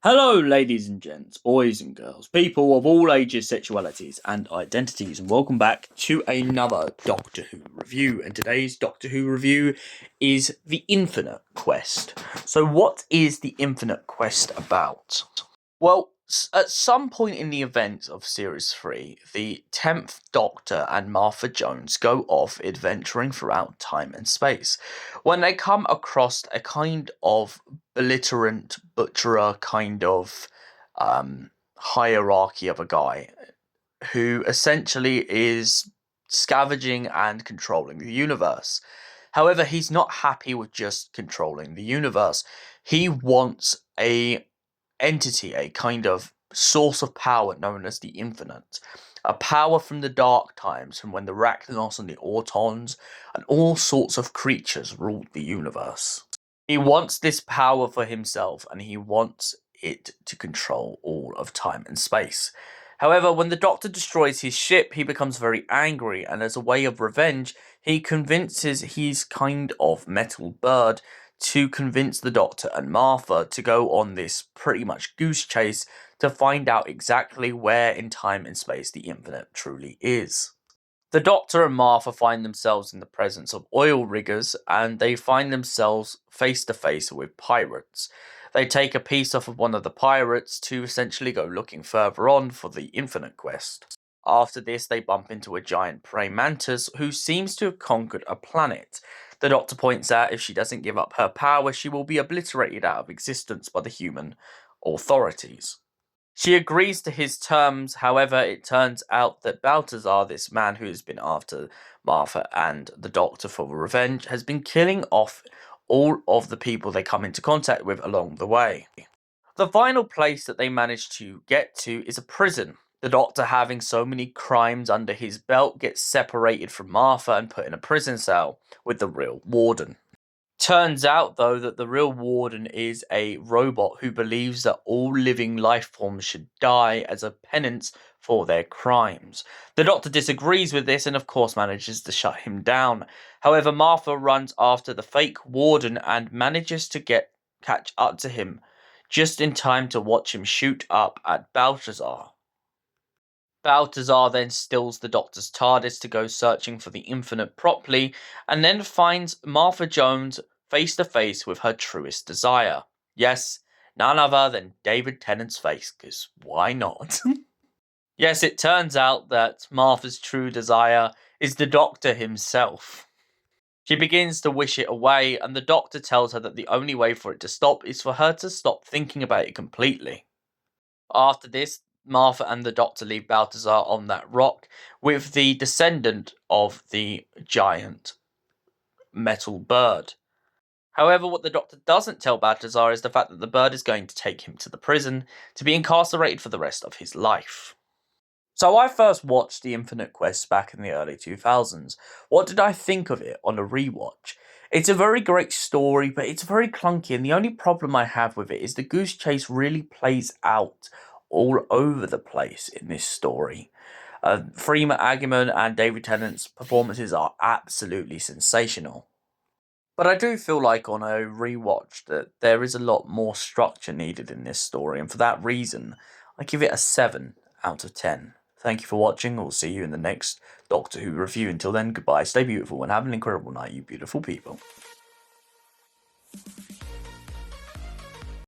Hello, ladies and gents, boys and girls, people of all ages, sexualities, and identities, and welcome back to another Doctor Who review. And today's Doctor Who review is The Infinite Quest. So, what is The Infinite Quest about? Well, at some point in the events of Series 3, the 10th Doctor and Martha Jones go off adventuring throughout time and space when they come across a kind of belligerent, butcherer kind of hierarchy of a guy who essentially is scavenging and controlling the universe. However, he's not happy with just controlling the universe. He wants a entity, a kind of source of power known as the Infinite. A power from the dark times, from when the Rachnos and the Autons and all sorts of creatures ruled the universe. He wants this power for himself, and he wants it to control all of time and space. However, when the Doctor destroys his ship, he becomes very angry, and as a way of revenge, he convinces his kind of metal bird to convince the Doctor and Martha to go on this pretty much goose chase to find out exactly where in time and space the Infinite truly is. The Doctor and Martha find themselves in the presence of oil riggers, and they find themselves face to face with pirates. They take a piece off of one of the pirates to essentially go looking further on for the Infinite Quest. After this, they bump into a giant praying mantis who seems to have conquered a planet. The Doctor points out if she doesn't give up her power, she will be obliterated out of existence by the human authorities. She agrees to his terms, however, it turns out that Balthazar, this man who has been after Martha and the Doctor for revenge, has been killing off all of the people they come into contact with along the way. The final place that they manage to get to is a prison. The Doctor, having so many crimes under his belt, gets separated from Martha and put in a prison cell with the real warden. Turns out, though, that the real warden is a robot who believes that all living life forms should die as a penance for their crimes. The Doctor disagrees with this and, of course, manages to shut him down. However, Martha runs after the fake warden and manages to catch up to him just in time to watch him shoot up at Balthazar. Balthazar then steals the Doctor's TARDIS to go searching for the Infinite properly, and then finds Martha Jones face to face with her truest desire. Yes, none other than David Tennant's face, because why not? Yes, it turns out that Martha's true desire is the Doctor himself. She begins to wish it away, and the Doctor tells her that the only way for it to stop is for her to stop thinking about it completely. After this, Martha and the Doctor leave Balthazar on that rock with the descendant of the giant metal bird. However, what the Doctor doesn't tell Balthazar is the fact that the bird is going to take him to the prison to be incarcerated for the rest of his life. So I first watched The Infinite Quest back in the early 2000s. What did I think of it on a rewatch? It's a very great story, but it's very clunky, and the only problem I have with it is the goose chase really plays out all over the place in this story. Freema Agyeman and David Tennant's performances are absolutely sensational. But I do feel like on a rewatch that there is a lot more structure needed in this story, and for that reason, I give it a 7 out of 10. Thank you for watching. We'll see you in the next Doctor Who review. Until then, goodbye, stay beautiful, and have an incredible night, you beautiful people.